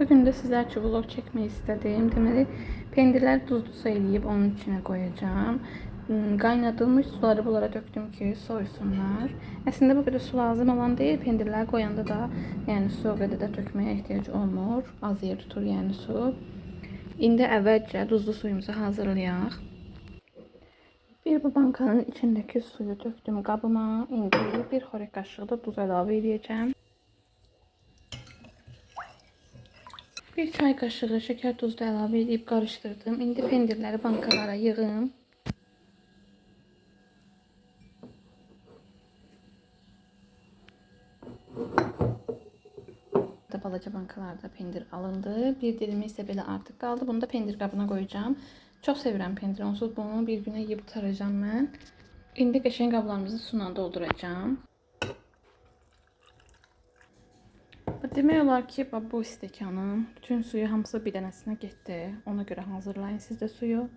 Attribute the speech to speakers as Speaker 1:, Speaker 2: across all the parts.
Speaker 1: Bugün de sizler için vlog çekmeyi istedim. Deməli, pendirləri duzlu su eləyib onun içine koyacağım. Qaynadılmış suları bunlara döktüm ki soysunlar. Əslində bu qədər su lazım olan deyil. Pendirləri koyanda da yəni su o qədər də tökməyə ehtiyac olmur. Az yer tutur yəni su. İndi əvvəlcə duzlu suyumuzu hazırlayaq. Bir bu bankanın içindeki suyu döktüm qabıma. İndi bir xörək qaşığı da duz əlavə edəcəm. Bir çay kaşığı şeker tuzu da əlavə edib qarışdırdım. İndi pendirləri bankalara yığım. Balaca bankalarda pendir alındı. Bir dilimi isə belə artıq qaldı. Bunu da pendir qabına qoyacağım. Çox sevirəm pendiri. Onsuz bunu bir günə yeyib qutaracağım mən. İndi qəşəng qablarımızı suyla dolduracağım. Demək olar ki, bu stəkanın bütün suyu hamısı bir dənəsinə getdi. Ona görə hazırlayın siz də suyu.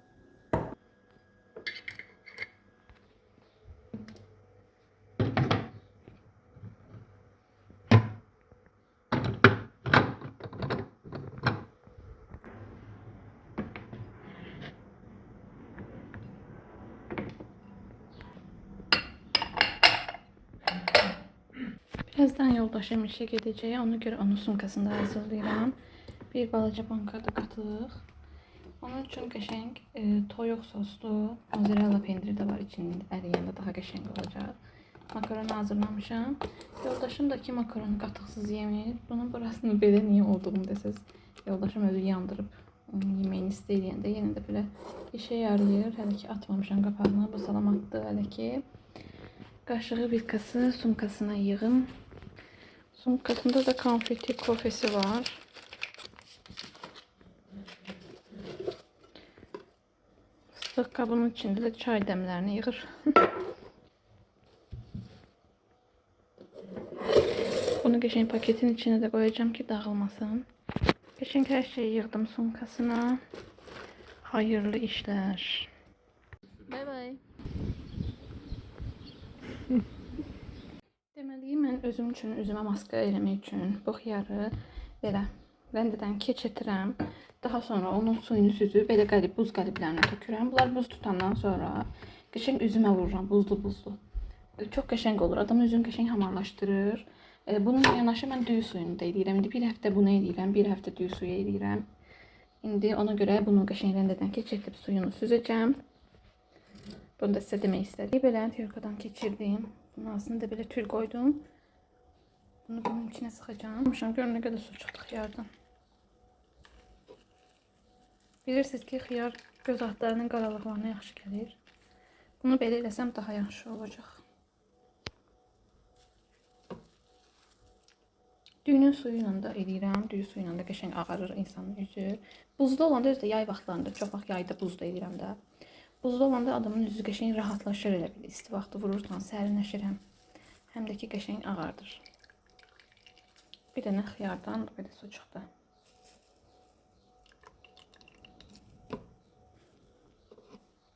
Speaker 1: Birazdan yoldaşım işe gedəcək. Ona görə onun sumkasını da hazırlayıram. Bir balaca banka da qatıq. Onun üçün qəşəng toyuq soslu mozzarella pendiri də var içində. Əriyəndə daha qəşəng olacaq. Makaron hazırlamışam. Yoldaşım da ki makaronu qatıqsız yemir. Bunun burasını belə niyə olduğunu desəz. Yoldaşım özü yandırıb yeməyini istəyəndə yenə də belə işə yarayır. Hələ ki atmamışam qapağını. Bu salamatdır hələ ki. Qaşığı vilkası sumkasına yığım. Sumkasında da konfeti kofesi var. Fıstık kabının içinde de çay dəmlərini yığır. Bunu qəşəng paketin içine de koyacağım ki dağılmasın. Qəşəng her şeyi yığdım sumkasına. Hayırlı işler. Bay bay. Deməli, mən özüm üçün üzümə maska eləmək üçün bu xiyarı belə rəndədən keçirtirəm. Daha sonra onun suyunu süzüb belə qəlib buz qəliblərinə tökürəm. Bunlar buz tutandan sonra qəşəng üzümə vururam, buzlu. Çox qəşəng olur. Adamın üzünü qəşəng hamarlaşdırır. Bununla yanaşı mən düyü suyunu da eləyirəm. İndi bir həftə bunu eləyirəm, bir həftə düyü suyu eləyirəm. İndi ona görə bunu qəşəng rəndədən keçirtib suyunu süzəcəm. Bunu da sizə demək istədim. Belə tiyurkadan keçirdim. Bunun altına da belə tül koydum. Bunu bunun içine sıxacağım. Görün nə qədər su çıxdı xiyardan. Bilirsiniz ki, xiyar göz altlarının qaralıqlarına yaxşı gəlir. Bunu belə eləsəm daha yaxşı olacaq. Düyünün suyu ilə də eləyirəm. Düyü suyu ilə də qəşəng ağarır insanın üzü. Buzda olanda özü də yay vaxtlarında, çox vaxt yayda buzda eləyirəm də. Buzda olanda adamın üzü qəşəng rahatlaşır elə bil. İsti vaxtı vurursan sərinləşirəm. Həm də ki qəşəng ağardır. Bir dənə xiyardan belə su çıxdı.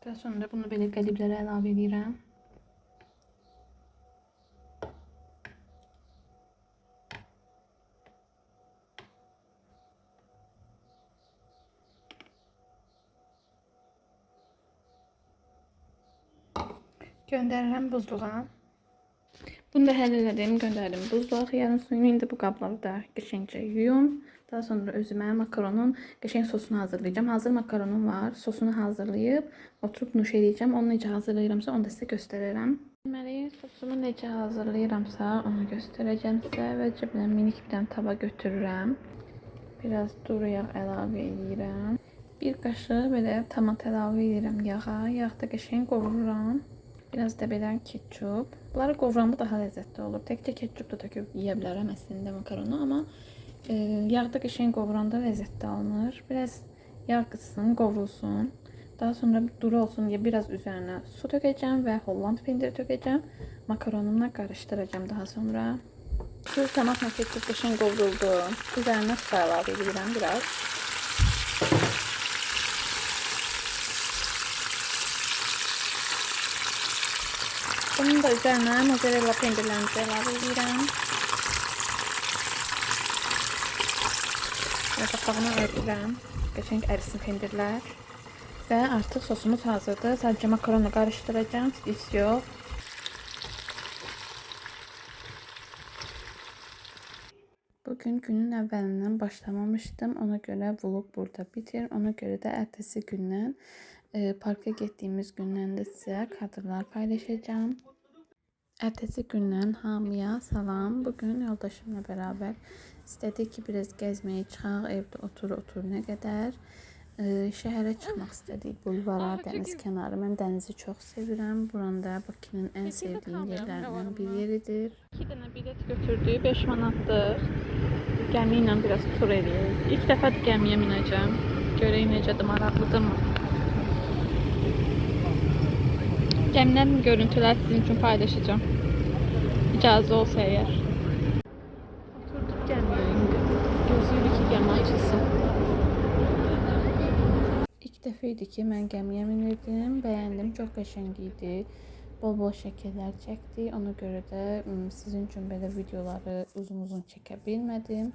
Speaker 1: Daha sonra bunu belə qəliblərə əlavə edirəm. Göndərirəm buzluğa. Bunu da həll elədim, göndərdim buzluğa. Xiyarın suyunu indi bu qabları da qəşəngcə yuyum. Daha sonra özümə makaronun qəşəng sosunu hazırlayacağım. Hazır makaronum var. Sosunu hazırlayıb oturub nuş edəcəm. Onu necə hazırlayıramsa onu da sizə göstərərəm. Deməli, sosumu necə hazırlayıramsa onu göstərəcəm sizə. Əvvəlcə belə minik bir dənə tava götürürəm. Biraz duru yağ əlavə edirəm. Bir qaşıq belə tomat əlavə edirəm yağa. Yağda qəşəng qovururam. Biraz da belə ketçup. Bunları qovranda daha ləzzətli olur. Təkcə ketçup da töküb yeyə bilərəm əslində makaronu, amma yağda qəşəng qovuranda ləzzətli alınır. Biraz yağ qızsın, qovrulsun. Daha sonra duru olsun deyə biraz üzərinə su tökəcəm və Holland pendiri tökəcəm. Makaronumla qarışdıracağım daha sonra. Bu tomatla ketçup qəşəng qovruldu. Üzərinə su əlavə edirəm biraz. Bunun da üzerine mozzarella pendirlerimizi əlavə edirəm. Qapağını örtürəm. Qəşəng ərisin pendirlər. Və artıq sosumuz hazırdır. Sadəcə makaronla qarışdıracağım. Pis yox. Bugün günün əvvəlindən başlamamışdım. Ona görə vlog burada bitir. Ona görə də ertəsi gündən parka getdiyimiz gündən də sizə kadrlar paylaşacağım. Ertəsi gündən hamıya salam. Bugün yoldaşımla beraber istədik ki, biraz gəzməyə çıxaq. Evdə otur nə qədər. Şəhərə çıxmaq istədik. Bulvara, dəniz kənarı. Mən dənizi çox sevirəm. Buranın da Bakının ən sevdiyim yerlərindən bir yeridir. 2 dənə bilet götürdük. 5 manatlıq. Gəmi ilə biraz tur edirik. İlk dəfədir gəmiyə minəcəm. Görək necədir, maraqlıdırmı? Gəminin görüntülər sizin üçün paylaşacağım. İcazə olsa əgər. Oturduk gəmiyə indi. Gözləyirik ki, gəmi açılsın. İlk dəfə idi ki, mən gəmiyə minirdim. Bəyəndim, çox qəşəng idi. Bol-bol şəkillər çəkdik. Ona görə də sizin üçün belə videoları uzun çəkə bilmədim.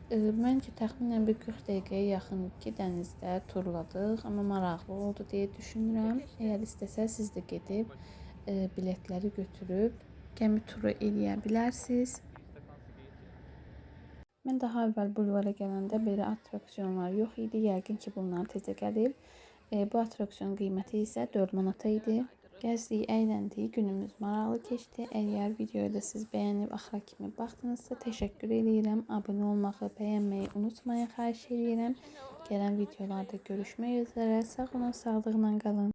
Speaker 1: Məncə təxminən bir 40 dəqiqəyə yaxın ki, dənizdə turladıq. Amma maraqlı oldu deyə düşünürəm. Əgər istəsəz siz də gedib biletləri götürüb gəmi turu eləyə bilərsiniz. Mən daha əvvəl bulvara gələndə belə atraksiyonlar yox idi. Yəqin ki, bunlar tezə gəlib. Bu atraksiyon qiyməti isə 4 manata idi. Gəzdik, əyləndik, günümüz maraqlı keçdi. Əgər videoyu da siz bəyənib axıra kimi baxdınızsa təşəkkür edirəm. Abunə olmağı, bəyənməyi unutmayın, xahiş edirəm. Gələn videolarda görüşmək üzrə. Sağ olun, sağlıqla qalın.